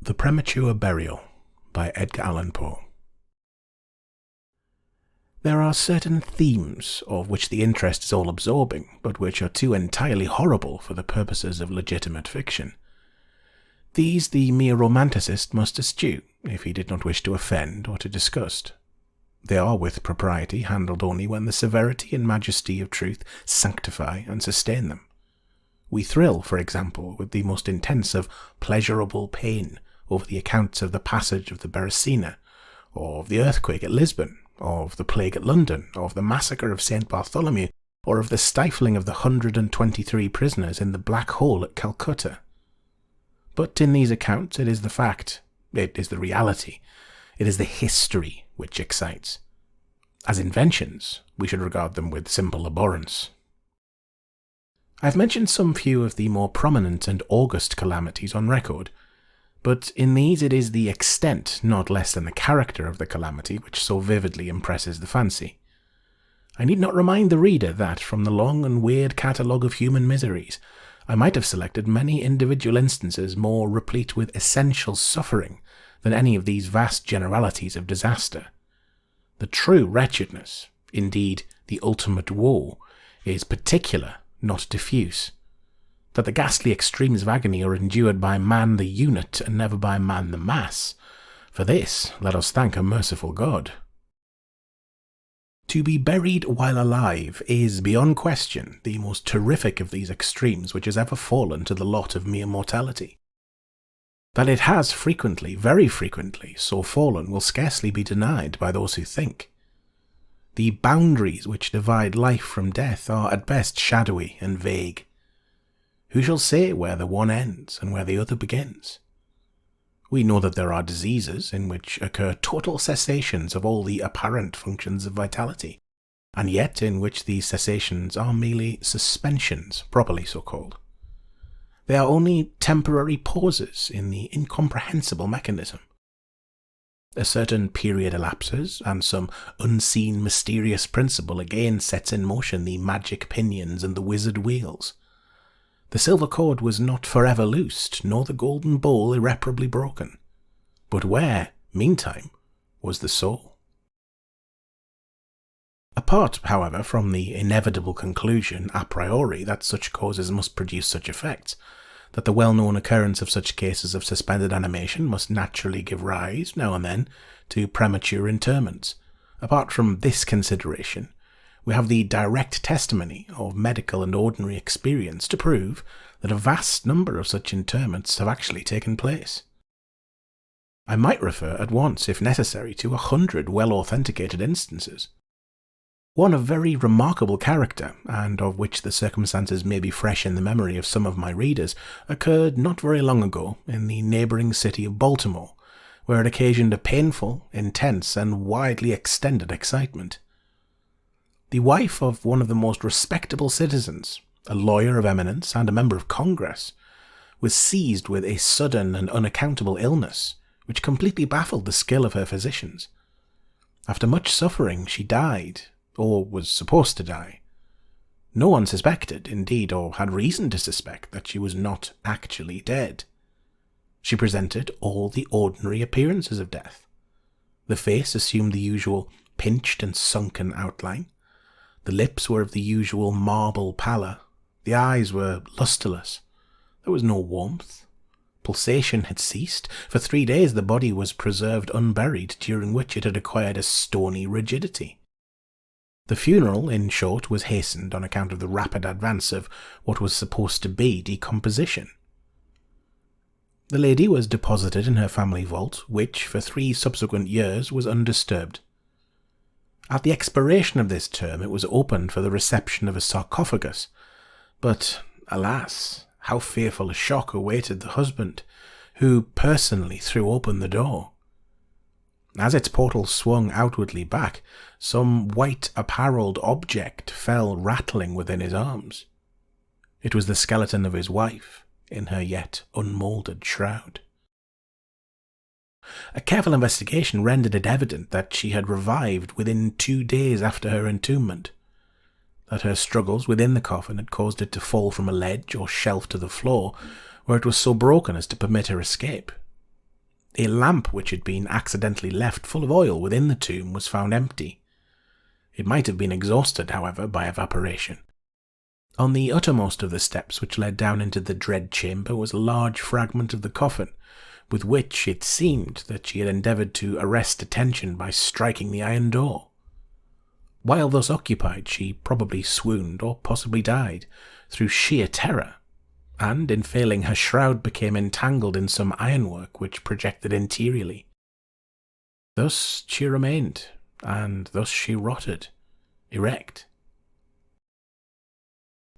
The Premature Burial by Edgar Allan Poe. There are certain themes of which the interest is all-absorbing, but which are too entirely horrible for the purposes of legitimate fiction. These the mere romanticist must eschew, if he did not wish to offend or to disgust. They are with propriety handled only when the severity and majesty of truth sanctify and sustain them. We thrill, for example, with the most intense of pleasurable pain over the accounts of the passage of the Beresina, or of the earthquake at Lisbon, or of the plague at London, or of the massacre of St. Bartholomew, or of the stifling of the 123 prisoners in the Black Hole at Calcutta. But in these accounts it is the fact, it is the reality, it is the history which excites. As inventions, we should regard them with simple abhorrence. I have mentioned some few of the more prominent and august calamities on record, but in these it is the extent, not less than the character of the calamity, which so vividly impresses the fancy. I need not remind the reader that, from the long and weird catalogue of human miseries, I might have selected many individual instances more replete with essential suffering than any of these vast generalities of disaster. The true wretchedness, indeed the ultimate woe, is particular, not diffuse. That the ghastly extremes of agony are endured by man the unit and never by man the mass, for this let us thank a merciful God. To be buried while alive is, beyond question, the most terrific of these extremes which has ever fallen to the lot of mere mortality. That it has frequently, very frequently, so fallen will scarcely be denied by those who think. The boundaries which divide life from death are at best shadowy and vague. Who shall say where the one ends and where the other begins? We know that there are diseases in which occur total cessations of all the apparent functions of vitality, and yet in which these cessations are merely suspensions, properly so called. They are only temporary pauses in the incomprehensible mechanism. A certain period elapses, and some unseen mysterious principle again sets in motion the magic pinions and the wizard wheels. The silver cord was not forever loosed, nor the golden bowl irreparably broken. But where, meantime, was the soul? Apart, however, from the inevitable conclusion a priori that such causes must produce such effects, that the well-known occurrence of such cases of suspended animation must naturally give rise, now and then, to premature interments, apart from this consideration, we have the direct testimony of medical and ordinary experience to prove that a vast number of such interments have actually taken place. I might refer at once, if necessary, to 100 well-authenticated instances. One of very remarkable character, and of which the circumstances may be fresh in the memory of some of my readers, occurred not very long ago in the neighbouring city of Baltimore, where it occasioned a painful, intense, and widely extended excitement. The wife of one of the most respectable citizens, a lawyer of eminence and a member of Congress, was seized with a sudden and unaccountable illness, which completely baffled the skill of her physicians. After much suffering, she died, or was supposed to die. No one suspected, indeed, or had reason to suspect, that she was not actually dead. She presented all the ordinary appearances of death. The face assumed the usual pinched and sunken outline. The lips were of the usual marble pallor. The eyes were lustreless. There was no warmth. Pulsation had ceased. For 3 days the body was preserved unburied, during which it had acquired a stony rigidity. The funeral, in short, was hastened on account of the rapid advance of what was supposed to be decomposition. The lady was deposited in her family vault, which, for 3 subsequent years, was undisturbed. At the expiration of this term it was opened for the reception of a sarcophagus, but, alas, how fearful a shock awaited the husband, who personally threw open the door. As its portal swung outwardly back, some white-apparelled object fell rattling within his arms. It was the skeleton of his wife, in her yet unmoulded shroud. A careful investigation rendered it evident that she had revived within 2 days after her entombment, that her struggles within the coffin had caused it to fall from a ledge or shelf to the floor, where it was so broken as to permit her escape. A lamp which had been accidentally left full of oil within the tomb was found empty. It might have been exhausted, however, by evaporation. On the uttermost of the steps which led down into the dread chamber was a large fragment of the coffin, with which it seemed that she had endeavoured to arrest attention by striking the iron door. While thus occupied, she probably swooned or possibly died through sheer terror, and in failing her shroud became entangled in some ironwork which projected interiorly. Thus she remained, and thus she rotted, erect.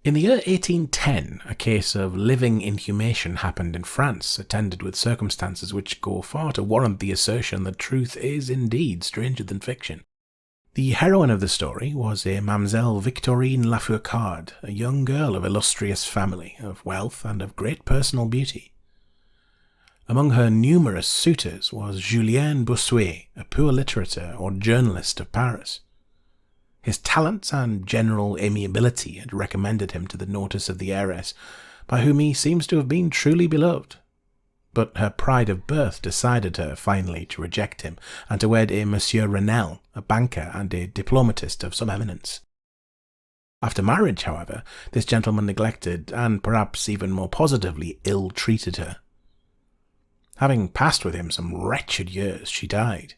In the year 1810, a case of living inhumation happened in France, attended with circumstances which go far to warrant the assertion that truth is indeed stranger than fiction. The heroine of the story was a Mademoiselle Victorine Lafourcade, a young girl of illustrious family, of wealth, and of great personal beauty. Among her numerous suitors was Julien Bossuet, a poor litterateur or journalist of Paris. His talents and general amiability had recommended him to the notice of the heiress, by whom he seems to have been truly beloved. But her pride of birth decided her finally to reject him, and to wed a Monsieur Renel, a banker and a diplomatist of some eminence. After marriage, however, this gentleman neglected, and perhaps even more positively ill-treated her. Having passed with him some wretched years, she died.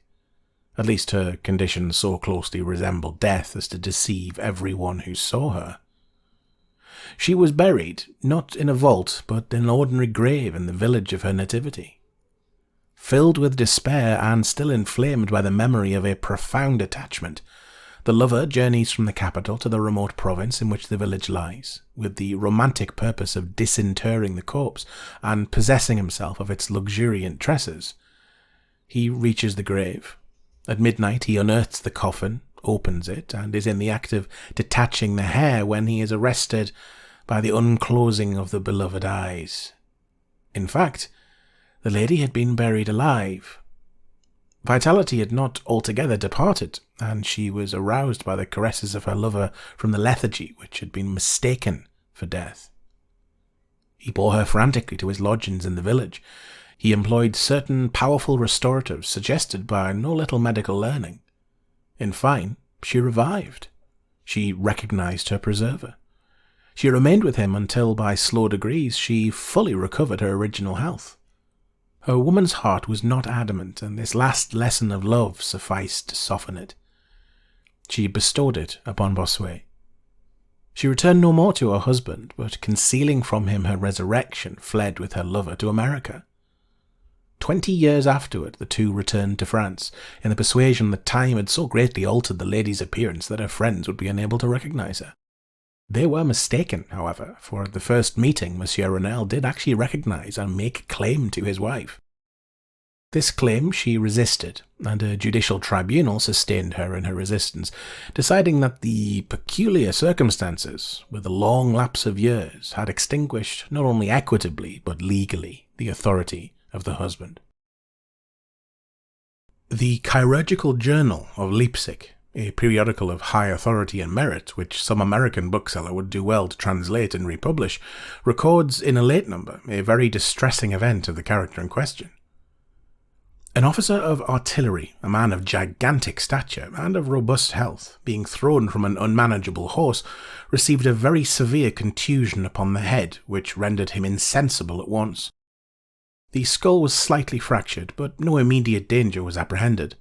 At least her condition so closely resembled death as to deceive everyone who saw her. She was buried, not in a vault, but in an ordinary grave in the village of her nativity. Filled with despair and still inflamed by the memory of a profound attachment, the lover journeys from the capital to the remote province in which the village lies, with the romantic purpose of disinterring the corpse and possessing himself of its luxuriant tresses. He reaches the grave. At midnight he unearths the coffin, opens it, and is in the act of detaching the hair when he is arrested by the unclosing of the beloved eyes. In fact, the lady had been buried alive. Vitality had not altogether departed, and she was aroused by the caresses of her lover from the lethargy which had been mistaken for death. He bore her frantically to his lodgings in the village. He employed certain powerful restoratives suggested by no little medical learning. In fine, she revived. She recognized her preserver. She remained with him until, by slow degrees, she fully recovered her original health. Her woman's heart was not adamant, and this last lesson of love sufficed to soften it. She bestowed it upon Bossuet. She returned no more to her husband, but concealing from him her resurrection, fled with her lover to America. 20 years afterward, the two returned to France, in the persuasion that time had so greatly altered the lady's appearance that her friends would be unable to recognize her. They were mistaken, however, for at the first meeting Monsieur Renel did actually recognize and make claim to his wife. This claim she resisted, and a judicial tribunal sustained her in her resistance, deciding that the peculiar circumstances, with a long lapse of years, had extinguished, not only equitably, but legally, the authority of the husband. The Chirurgical Journal of Leipzig, a periodical of high authority and merit, which some American bookseller would do well to translate and republish, records in a late number a very distressing event of the character in question. An officer of artillery, a man of gigantic stature and of robust health, being thrown from an unmanageable horse, received a very severe contusion upon the head, which rendered him insensible at once. The skull was slightly fractured, but no immediate danger was apprehended.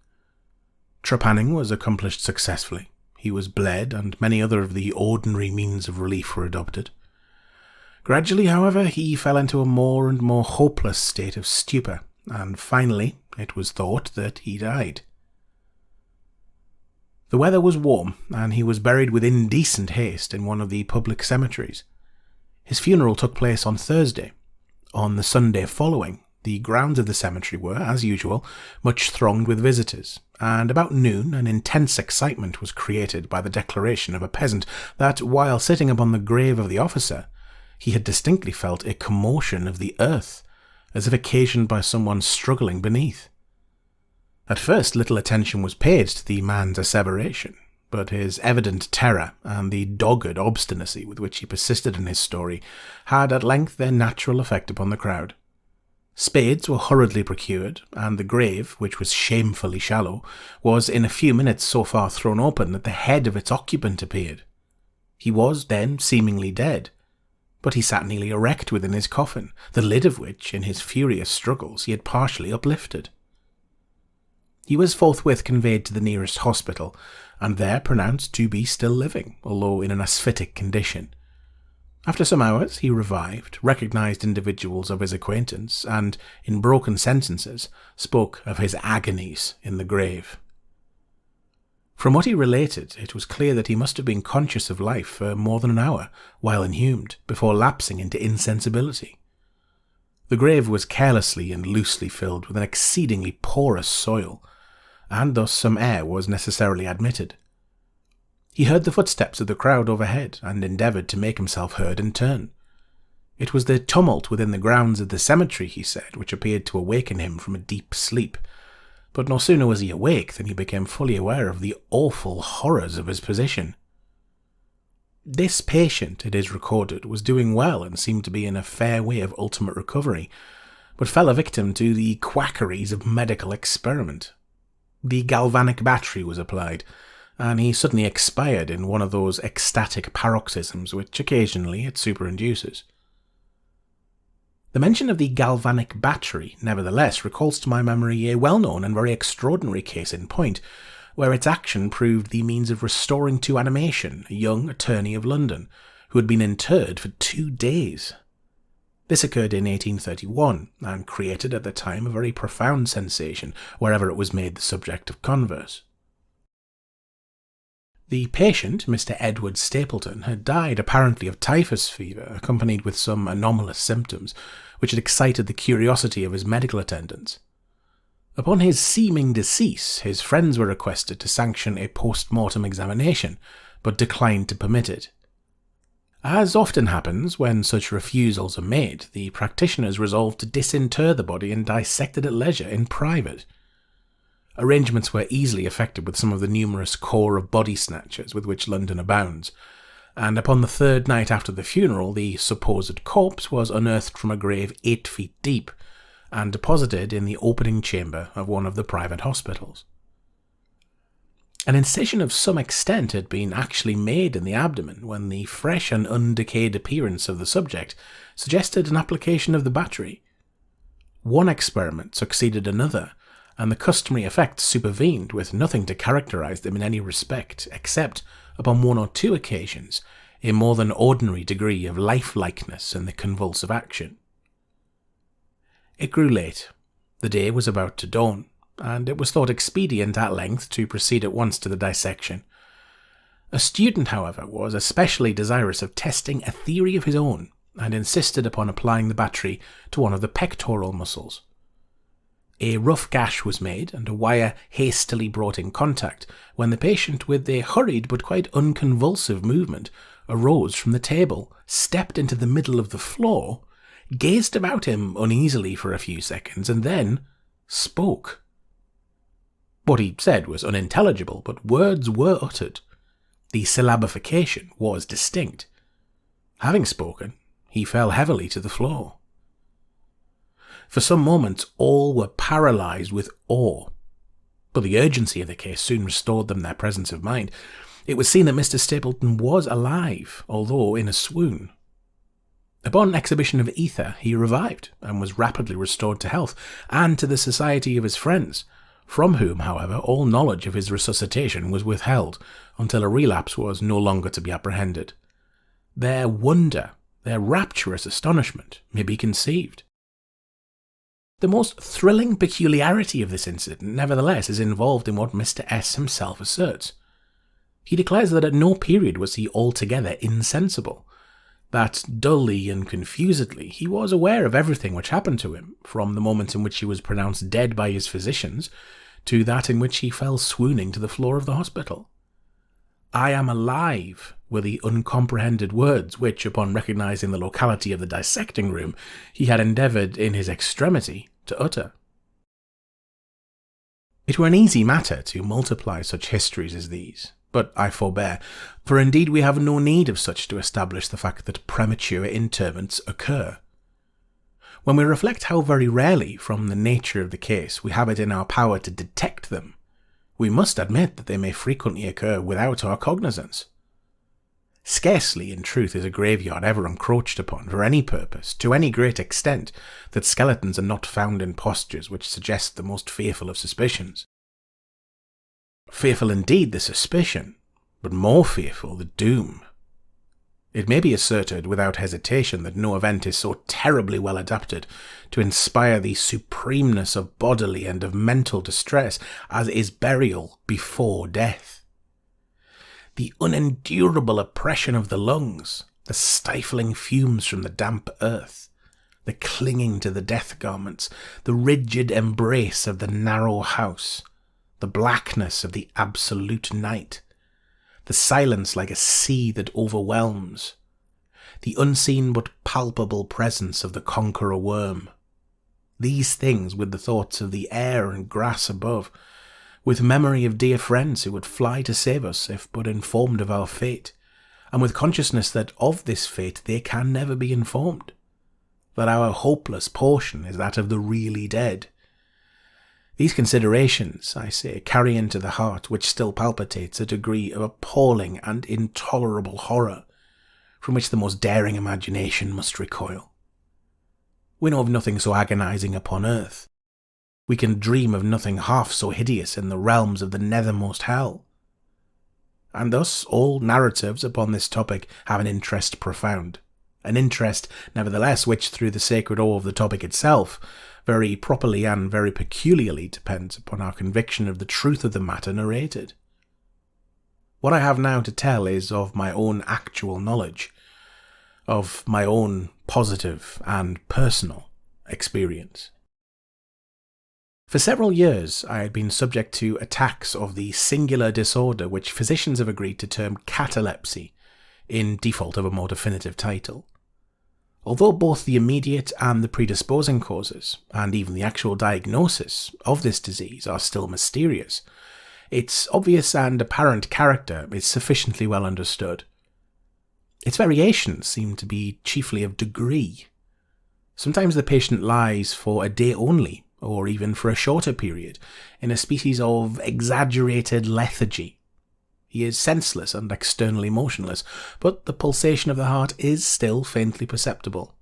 Trepanning was accomplished successfully. He was bled, and many other of the ordinary means of relief were adopted. Gradually, however, he fell into a more and more hopeless state of stupor, and finally it was thought that he died. The weather was warm, and he was buried with indecent haste in one of the public cemeteries. His funeral took place on Thursday. On the Sunday following, the grounds of the cemetery were, as usual, much thronged with visitors, and about noon an intense excitement was created by the declaration of a peasant that, while sitting upon the grave of the officer, he had distinctly felt a commotion of the earth, as if occasioned by someone struggling beneath. At first little attention was paid to the man's asseveration, but his evident terror and the dogged obstinacy with which he persisted in his story had at length their natural effect upon the crowd. Spades were hurriedly procured, and the grave, which was shamefully shallow, was in a few minutes so far thrown open that the head of its occupant appeared. He was then seemingly dead, but he sat nearly erect within his coffin, the lid of which, in his furious struggles, he had partially uplifted. He was forthwith conveyed to the nearest hospital, and there pronounced to be still living, although in an asphytic condition. After some hours he revived, recognised individuals of his acquaintance, and, in broken sentences, spoke of his agonies in the grave. From what he related, it was clear that he must have been conscious of life for more than an hour, while inhumed, before lapsing into insensibility. The grave was carelessly and loosely filled with an exceedingly porous soil, and thus some air was necessarily admitted. He heard the footsteps of the crowd overhead, and endeavoured to make himself heard in turn. It was the tumult within the grounds of the cemetery, he said, which appeared to awaken him from a deep sleep. But no sooner was he awake than he became fully aware of the awful horrors of his position. This patient, it is recorded, was doing well and seemed to be in a fair way of ultimate recovery, but fell a victim to the quackeries of medical experiment. The galvanic battery was applied, and he suddenly expired in one of those ecstatic paroxysms which occasionally it superinduces. The mention of the galvanic battery, nevertheless, recalls to my memory a well-known and very extraordinary case in point, where its action proved the means of restoring to animation a young attorney of London, who had been interred for 2 days. This occurred in 1831, and created at the time a very profound sensation wherever it was made the subject of converse. The patient, Mr. Edward Stapleton, had died apparently of typhus fever, accompanied with some anomalous symptoms, which had excited the curiosity of his medical attendants. Upon his seeming decease, his friends were requested to sanction a post-mortem examination, but declined to permit it. As often happens when such refusals are made, the practitioners resolved to disinter the body and dissect it at leisure in private. Arrangements were easily effected with some of the numerous corps of body snatchers with which London abounds, and upon the 3rd night after the funeral the supposed corpse was unearthed from a grave 8 feet deep, and deposited in the opening chamber of one of the private hospitals. An incision of some extent had been actually made in the abdomen, when the fresh and undecayed appearance of the subject suggested an application of the battery. One experiment succeeded another, and the customary effects supervened, with nothing to characterize them in any respect, except, upon 1 or 2 occasions, a more than ordinary degree of lifelikeness in the convulsive action. It grew late. The day was about to dawn, and it was thought expedient at length to proceed at once to the dissection. A student, however, was especially desirous of testing a theory of his own, and insisted upon applying the battery to one of the pectoral muscles. A rough gash was made, and a wire hastily brought in contact, when the patient, with a hurried but quite unconvulsive movement, arose from the table, stepped into the middle of the floor, gazed about him uneasily for a few seconds, and then spoke. What he said was unintelligible, but words were uttered. The syllabification was distinct. Having spoken, he fell heavily to the floor. For some moments all were paralysed with awe, but the urgency of the case soon restored them their presence of mind. It was seen that Mr. Stapleton was alive, although in a swoon. Upon exhibition of ether he revived, and was rapidly restored to health, and to the society of his friends, from whom, however, all knowledge of his resuscitation was withheld, until a relapse was no longer to be apprehended. Their wonder, their rapturous astonishment, may be conceived. The most thrilling peculiarity of this incident, nevertheless, is involved in what Mr. S. himself asserts. He declares that at no period was he altogether insensible, that dully and confusedly he was aware of everything which happened to him, from the moment in which he was pronounced dead by his physicians, to that in which he fell swooning to the floor of the hospital. "I am alive," were the uncomprehended words which, upon recognising the locality of the dissecting room, he had endeavoured, in his extremity, to utter. It were an easy matter to multiply such histories as these, but I forbear, for indeed we have no need of such to establish the fact that premature interments occur. When we reflect how very rarely, from the nature of the case, we have it in our power to detect them, we must admit that they may frequently occur without our cognizance. Scarcely, in truth, is a graveyard ever encroached upon for any purpose, to any great extent, that skeletons are not found in postures which suggest the most fearful of suspicions. Fearful indeed the suspicion, but more fearful the doom. It may be asserted without hesitation that no event is so terribly well adapted to inspire the supremeness of bodily and of mental distress as is burial before death. The unendurable oppression of the lungs, the stifling fumes from the damp earth, the clinging to the death garments, the rigid embrace of the narrow house, the blackness of the absolute night, the silence like a sea that overwhelms, the unseen but palpable presence of the conqueror worm. These things, with the thoughts of the air and grass above, with memory of dear friends who would fly to save us if but informed of our fate, and with consciousness that of this fate they can never be informed, that our hopeless portion is that of the really dead. These considerations, I say, carry into the heart which still palpitates a degree of appalling and intolerable horror, from which the most daring imagination must recoil. We know of nothing so agonizing upon earth. We can dream of nothing half so hideous in the realms of the nethermost hell. And thus all narratives upon this topic have an interest profound, an interest, nevertheless, which, through the sacred awe of the topic itself, very properly and very peculiarly depends upon our conviction of the truth of the matter narrated. What I have now to tell is of my own actual knowledge, of my own positive and personal experience. For several years I had been subject to attacks of the singular disorder which physicians have agreed to term catalepsy, in default of a more definitive title. Although both the immediate and the predisposing causes, and even the actual diagnosis of this disease, are still mysterious, its obvious and apparent character is sufficiently well understood. Its variations seem to be chiefly of degree. Sometimes the patient lies for a day only, or even for a shorter period, in a species of exaggerated lethargy. He is senseless and externally motionless, but the pulsation of the heart is still faintly perceptible.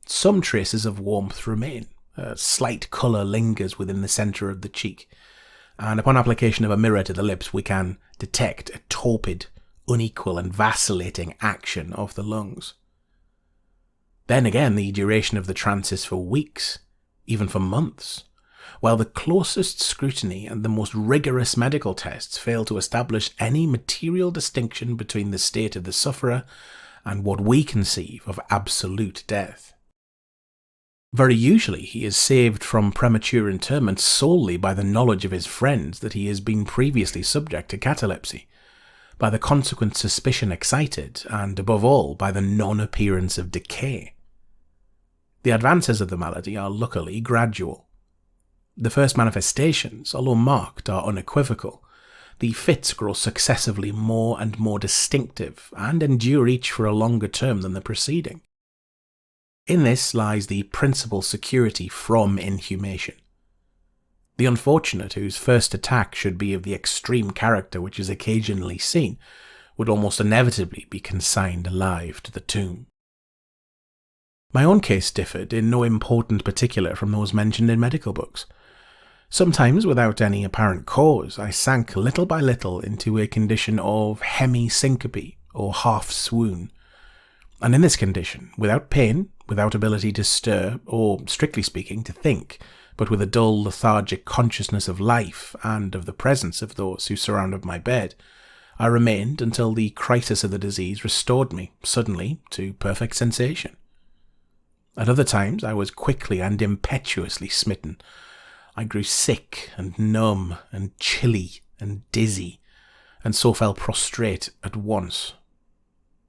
Some traces of warmth remain, a slight colour lingers within the centre of the cheek, and upon application of a mirror to the lips we can detect a torpid, unequal and vacillating action of the lungs. Then again the duration of the trance is for weeks, even for months, while the closest scrutiny and the most rigorous medical tests fail to establish any material distinction between the state of the sufferer and what we conceive of absolute death. Very usually he is saved from premature interment solely by the knowledge of his friends that he has been previously subject to catalepsy, by the consequent suspicion excited, and above all by the non-appearance of decay. The advances of the malady are luckily gradual. The first manifestations, although marked, are unequivocal. The fits grow successively more and more distinctive, and endure each for a longer term than the preceding. In this lies the principal security from inhumation. The unfortunate whose first attack should be of the extreme character which is occasionally seen would almost inevitably be consigned alive to the tomb. My own case differed in no important particular from those mentioned in medical books. Sometimes, without any apparent cause, I sank little by little into a condition of hemi-syncope, or half-swoon, and in this condition, without pain, without ability to stir, or, strictly speaking, to think, but with a dull, lethargic consciousness of life and of the presence of those who surrounded my bed, I remained until the crisis of the disease restored me, suddenly, to perfect sensation. At other times I was quickly and impetuously smitten. I grew sick and numb and chilly and dizzy, and so fell prostrate at once.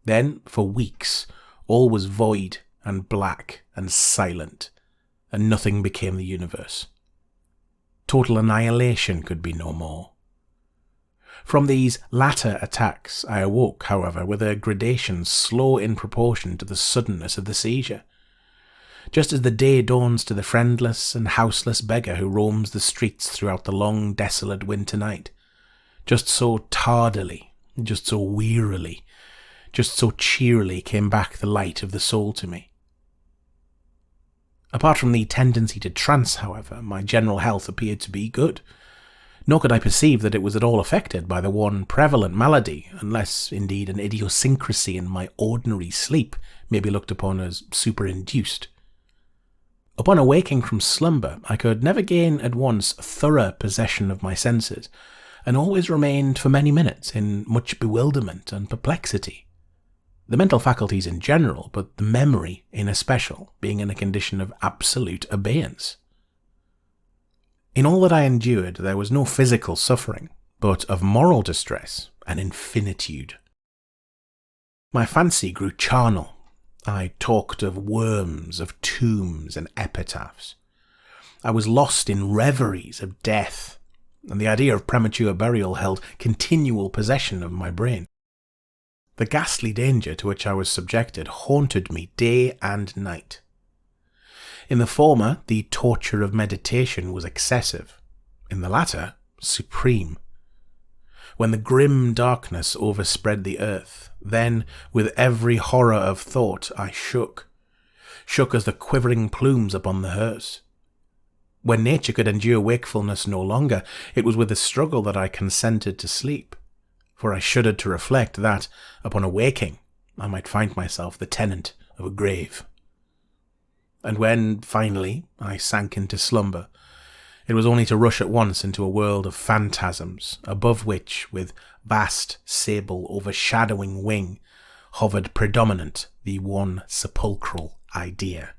Then, for weeks, all was void and black and silent, and nothing became the universe. Total annihilation could be no more. From these latter attacks I awoke, however, with a gradation slow in proportion to the suddenness of the seizure. just as the day dawns to the friendless and houseless beggar who roams the streets throughout the long, desolate winter night. Just so tardily, just so wearily, just so cheerily came back the light of the soul to me. Apart from the tendency to trance, however, my general health appeared to be good, nor could I perceive that it was at all affected by the one prevalent malady, unless, indeed, an idiosyncrasy in my ordinary sleep may be looked upon as superinduced. Upon awaking from slumber, I could never gain at once thorough possession of my senses, and always remained for many minutes in much bewilderment and perplexity. The mental faculties in general, but the memory in especial, being in a condition of absolute abeyance. In all that I endured, there was no physical suffering, but of moral distress an infinitude. My fancy grew charnel. I talked of worms, of tombs and epitaphs. I was lost in reveries of death, and the idea of premature burial held continual possession of my brain. The ghastly danger to which I was subjected haunted me day and night. In the former, the torture of meditation was excessive. In the latter, supreme. When the grim darkness overspread the earth, then, with every horror of thought, I shook as the quivering plumes upon the hearse. When nature could endure wakefulness no longer, it was with a struggle that I consented to sleep, for I shuddered to reflect that, upon awaking, I might find myself the tenant of a grave. And when, finally, I sank into slumber, it was only to rush at once into a world of phantasms, above which, with vast, sable, overshadowing wing, hovered predominant the one sepulchral idea.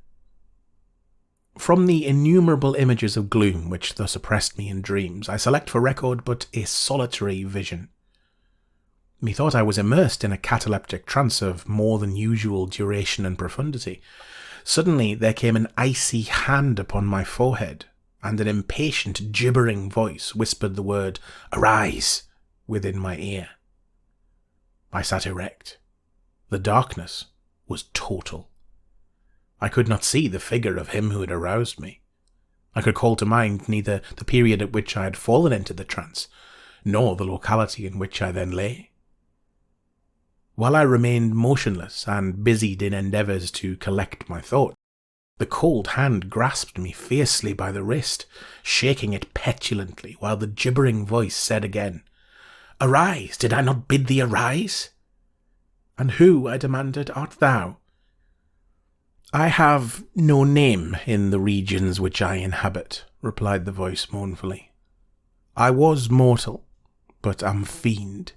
From the innumerable images of gloom which thus oppressed me in dreams, I select for record but a solitary vision. Methought I was immersed in a cataleptic trance of more than usual duration and profundity. Suddenly there came an icy hand upon my forehead, and an impatient, gibbering voice whispered the word, "Arise!" within my ear. I sat erect. The darkness was total. I could not see the figure of him who had aroused me. I could call to mind neither the period at which I had fallen into the trance, nor the locality in which I then lay. While I remained motionless and busied in endeavours to collect my thoughts, the cold hand grasped me fiercely by the wrist, shaking it petulantly, while the gibbering voice said again, "Arise! Did I not bid thee arise?" "And who," I demanded, "art thou?" "I have no name in the regions which I inhabit," replied the voice mournfully. "I was mortal, but am fiend.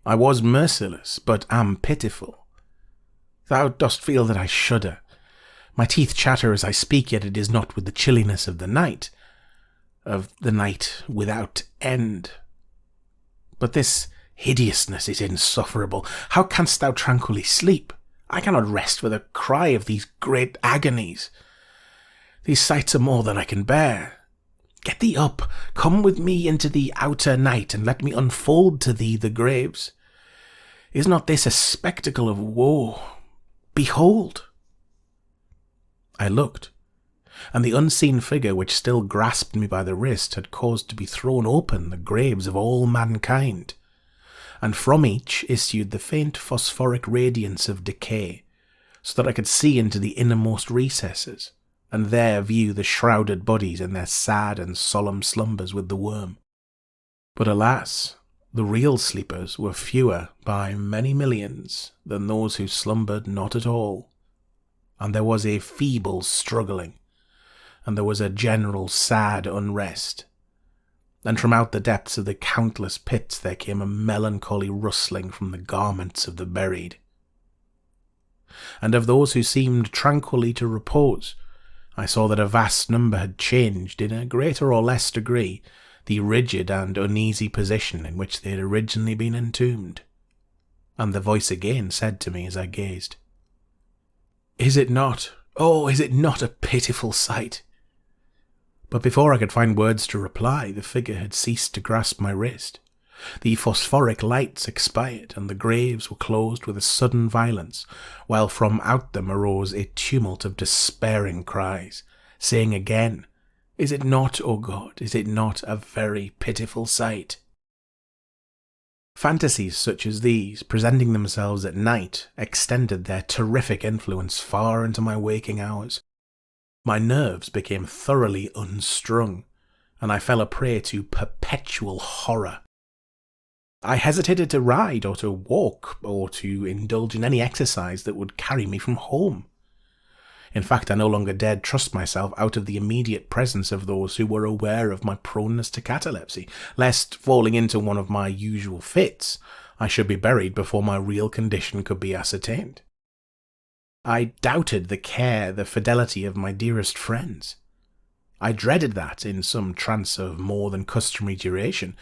I was merciless, but am pitiful. Thou dost feel that I shudder. My teeth chatter as I speak, yet it is not with the chilliness of the night without end. But this hideousness is insufferable. How canst thou tranquilly sleep? I cannot rest with a cry of these great agonies. These sights are more than I can bear. Get thee up, come with me into the outer night, and let me unfold to thee the graves. Is not this a spectacle of woe? Behold!" I looked, and the unseen figure which still grasped me by the wrist had caused to be thrown open the graves of all mankind, and from each issued the faint phosphoric radiance of decay, so that I could see into the innermost recesses, and there view the shrouded bodies in their sad and solemn slumbers with the worm. But alas, the real sleepers were fewer by many millions than those who slumbered not at all, and there was a feeble struggling, and there was a general sad unrest, and from out the depths of the countless pits there came a melancholy rustling from the garments of the buried. And of those who seemed tranquilly to repose, I saw that a vast number had changed, in a greater or less degree, the rigid and uneasy position in which they had originally been entombed. And the voice again said to me as I gazed, is it not a pitiful sight?" But before I could find words to reply, the figure had ceased to grasp my wrist, The phosphoric lights expired, and the graves were closed with a sudden violence, while from out them arose a tumult of despairing cries, saying again, "Is it not, O God, is it not a very pitiful sight?" Fantasies such as these, presenting themselves at night, extended their terrific influence far into my waking hours. My nerves became thoroughly unstrung, and I fell a prey to perpetual horror. I hesitated to ride or to walk or to indulge in any exercise that would carry me from home. In fact, I no longer dared trust myself out of the immediate presence of those who were aware of my proneness to catalepsy, lest, falling into one of my usual fits, I should be buried before my real condition could be ascertained. I doubted the care, the fidelity of my dearest friends. I dreaded that, in some trance of more than customary duration,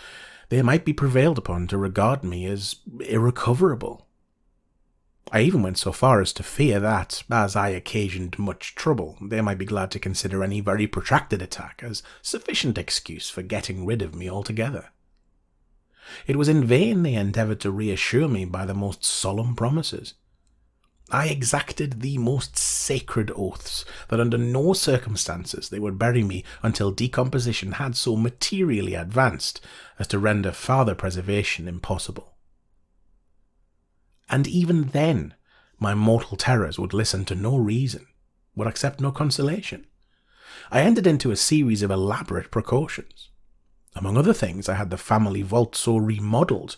they might be prevailed upon to regard me as irrecoverable. I even went so far as to fear that, as I occasioned much trouble, they might be glad to consider any very protracted attack as sufficient excuse for getting rid of me altogether. It was in vain they endeavoured to reassure me by the most solemn promises. I exacted the most sacred oaths that under no circumstances they would bury me until decomposition had so materially advanced as to render farther preservation impossible. And even then, my mortal terrors would listen to no reason, would accept no consolation. I entered into a series of elaborate precautions. Among other things, I had the family vault so remodelled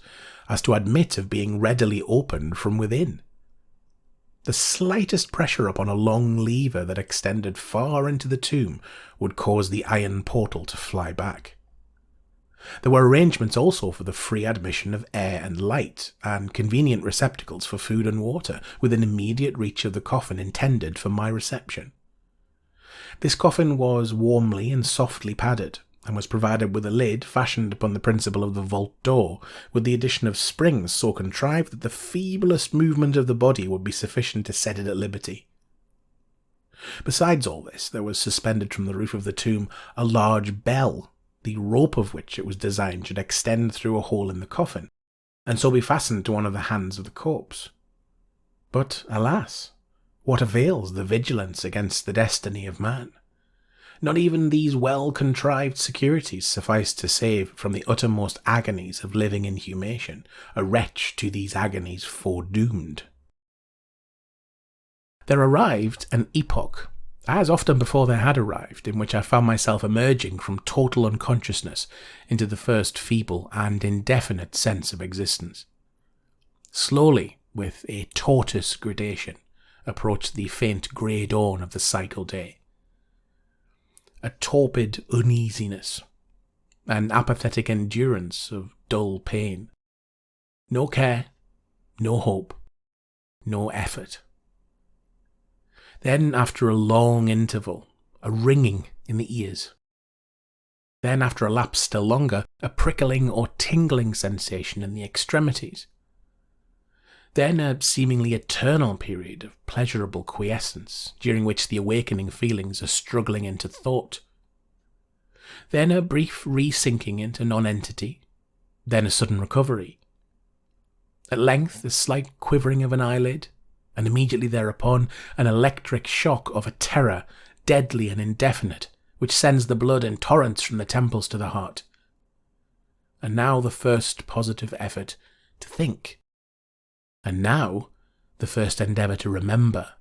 as to admit of being readily opened from within. The slightest pressure upon a long lever that extended far into the tomb would cause the iron portal to fly back. There were arrangements also for the free admission of air and light, and convenient receptacles for food and water, within immediate reach of the coffin intended for my reception. This coffin was warmly and softly padded, and was provided with a lid fashioned upon the principle of the vault door, with the addition of springs so contrived that the feeblest movement of the body would be sufficient to set it at liberty. Besides all this, there was suspended from the roof of the tomb a large bell, the rope of which it was designed should extend through a hole in the coffin, and so be fastened to one of the hands of the corpse. But, alas, what avails the vigilance against the destiny of man? Not even these well-contrived securities suffice to save from the uttermost agonies of living inhumation a wretch to these agonies foredoomed. There arrived an epoch, as often before there had arrived, in which I found myself emerging from total unconsciousness into the first feeble and indefinite sense of existence. Slowly, with a tortoise gradation, approached the faint grey dawn of the cycle day. A torpid uneasiness, an apathetic endurance of dull pain. No care, no hope, no effort. Then, after a long interval, a ringing in the ears. Then, after a lapse still longer, a prickling or tingling sensation in the extremities. Then a seemingly eternal period of pleasurable quiescence, during which the awakening feelings are struggling into thought. Then a brief re-sinking into nonentity. Then a sudden recovery. At length, a slight quivering of an eyelid, and immediately thereupon an electric shock of a terror, deadly and indefinite, which sends the blood in torrents from the temples to the heart. And now the first positive effort to think. And now the first endeavour to remember.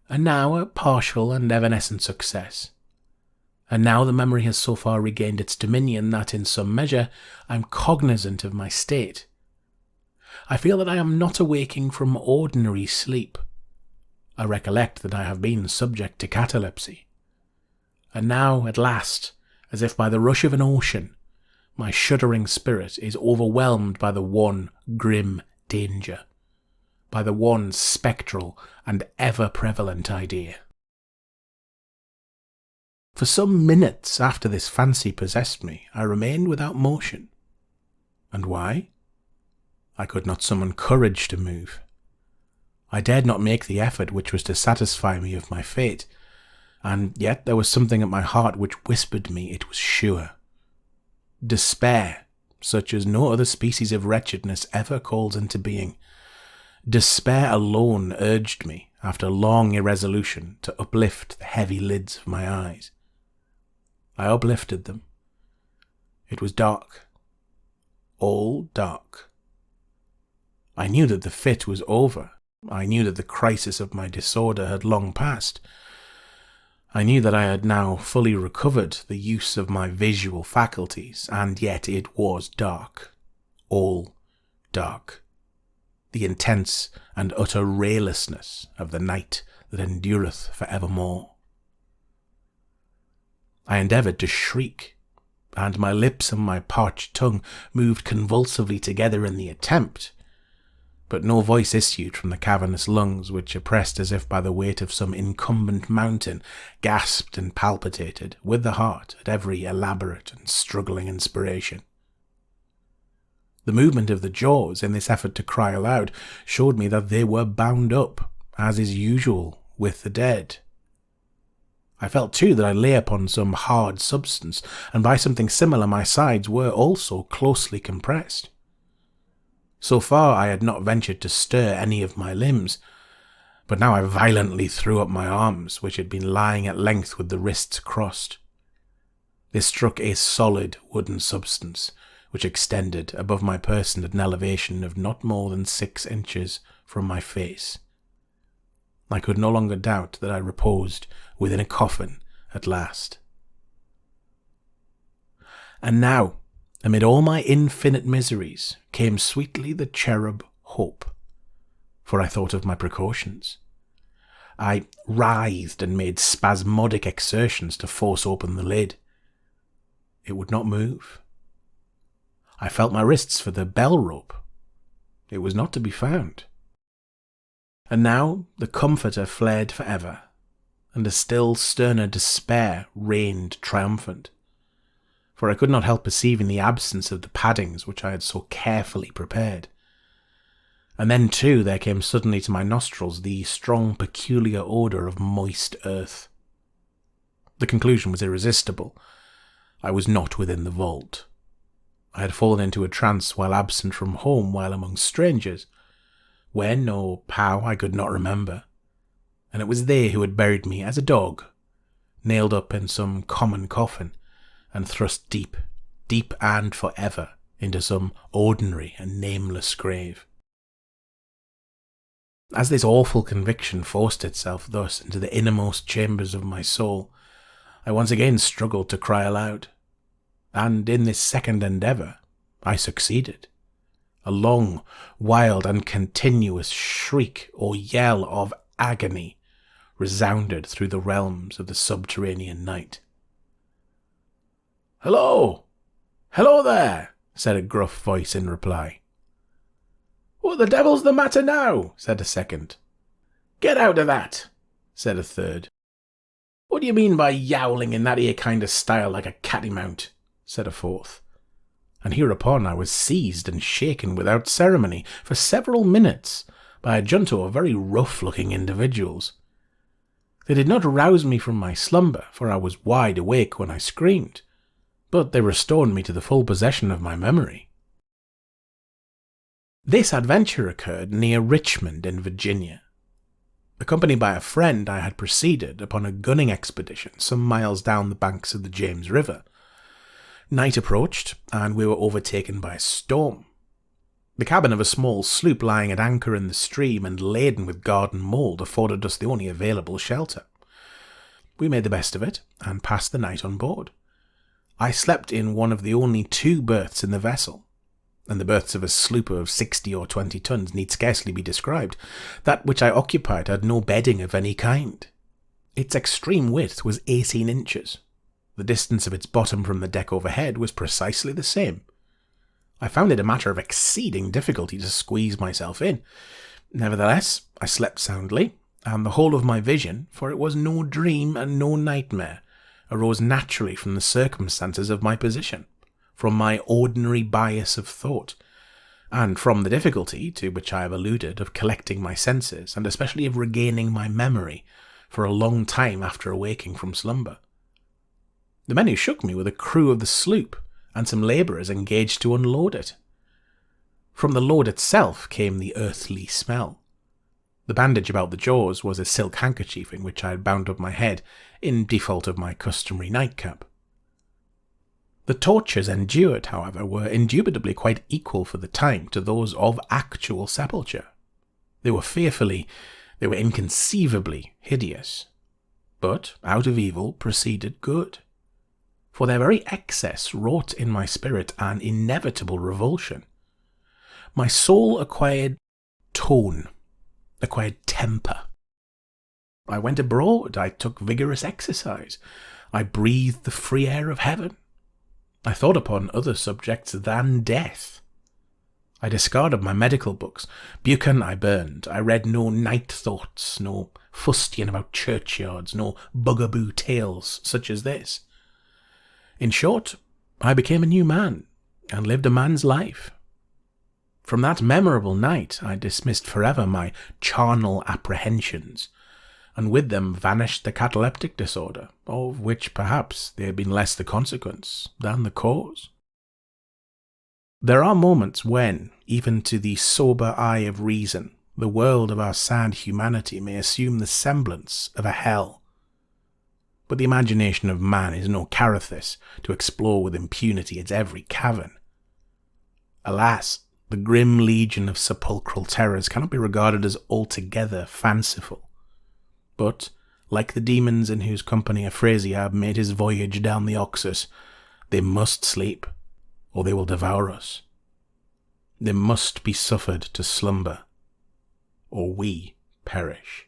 And now a partial and evanescent success. And now the memory has so far regained its dominion that, in some measure, I am cognizant of my state. I feel that I am not awaking from ordinary sleep. I recollect that I have been subject to catalepsy. And now, at last, as if by the rush of an ocean, my shuddering spirit is overwhelmed by the one grim danger, by the one spectral and ever-prevalent idea. For some minutes after this fancy possessed me, I remained without motion. And why? I could not summon courage to move. I dared not make the effort which was to satisfy me of my fate, and yet there was something at my heart which whispered me it was sure. Despair, such as no other species of wretchedness ever calls into being. Despair alone urged me, after long irresolution, to uplift the heavy lids of my eyes. I uplifted them. It was dark. All dark. I knew that the fit was over. I knew that the crisis of my disorder had long passed. I knew that I had now fully recovered the use of my visual faculties, and yet it was dark. All dark. The intense and utter raylessness of the night that endureth for evermore. I endeavoured to shriek, and my lips and my parched tongue moved convulsively together in the attempt, but no voice issued from the cavernous lungs, which, oppressed as if by the weight of some incumbent mountain, gasped and palpitated with the heart at every elaborate and struggling inspiration. The movement of the jaws in this effort to cry aloud showed me that they were bound up, as is usual with the dead. I felt too that I lay upon some hard substance, and by something similar my sides were also closely compressed. So far I had not ventured to stir any of my limbs, but now I violently threw up my arms, which had been lying at length with the wrists crossed. They struck a solid wooden substance, which extended above my person at an elevation of not more than 6 inches from my face. I could no longer doubt that I reposed within a coffin at last. And now, amid all my infinite miseries, came sweetly the cherub Hope, for I thought of my precautions. I writhed and made spasmodic exertions to force open the lid. It would not move. I felt my wrists for the bell rope. It was not to be found. And now the comforter fled for ever, and a still sterner despair reigned triumphant, for I could not help perceiving the absence of the paddings which I had so carefully prepared. And then, too, there came suddenly to my nostrils the strong, peculiar odour of moist earth. The conclusion was irresistible. I was not within the vault. I had fallen into a trance while absent from home, while among strangers. When or how I could not remember, and it was they who had buried me as a dog, nailed up in some common coffin, and thrust deep, deep and for ever, into some ordinary and nameless grave. As this awful conviction forced itself thus into the innermost chambers of my soul, I once again struggled to cry aloud, and in this second endeavour I succeeded. A long, wild and continuous shriek or yell of agony resounded through the realms of the subterranean night. "Hello! Hello there!" said a gruff voice in reply. "What the devil's the matter now?" said a second. "Get out of that!" said a third. "What do you mean by yowling in that 'ere kind of style like a cattymount?" said a fourth. And hereupon I was seized and shaken without ceremony for several minutes by a junto of very rough-looking individuals. They did not rouse me from my slumber, for I was wide awake when I screamed, but they restored me to the full possession of my memory. This adventure occurred near Richmond in Virginia. Accompanied by a friend, I had proceeded upon a gunning expedition some miles down the banks of the James River. Night approached, and we were overtaken by a storm. The cabin of a small sloop lying at anchor in the stream and laden with garden mould afforded us the only available shelter. We made the best of it, and passed the night on board. I slept in one of the only 2 berths in the vessel, and the berths of a sloop of 60 or 20 tons need scarcely be described. That which I occupied had no bedding of any kind. Its extreme width was 18 inches. The distance of its bottom from the deck overhead was precisely the same. I found it a matter of exceeding difficulty to squeeze myself in. Nevertheless, I slept soundly, and the whole of my vision, for it was no dream and no nightmare, arose naturally from the circumstances of my position, from my ordinary bias of thought, and from the difficulty, to which I have alluded, of collecting my senses, and especially of regaining my memory, for a long time after awaking from slumber. The men who shook me were the crew of the sloop, and some labourers engaged to unload it. From the load itself came the earthly smell. The bandage about the jaws was a silk handkerchief in which I had bound up my head, in default of my customary nightcap. The tortures endured, however, were indubitably quite equal for the time to those of actual sepulture. They were inconceivably hideous. But out of evil proceeded good. For their very excess wrought in my spirit an inevitable revulsion. My soul acquired tone, acquired temper. I went abroad, I took vigorous exercise, I breathed the free air of heaven. I thought upon other subjects than death. I discarded my medical books. Buchan I burned. I read no night thoughts, no fustian about churchyards, no bugaboo tales such as this. In short, I became a new man, and lived a man's life. From that memorable night I dismissed forever my charnel apprehensions, and with them vanished the cataleptic disorder, of which perhaps they had been less the consequence than the cause. There are moments when, even to the sober eye of reason, the world of our sad humanity may assume the semblance of a hell. But the imagination of man is no Carathis to explore with impunity its every cavern. Alas, the grim legion of sepulchral terrors cannot be regarded as altogether fanciful. But, like the demons in whose company Afrasiab made his voyage down the Oxus, they must sleep, or they will devour us. They must be suffered to slumber, or we perish.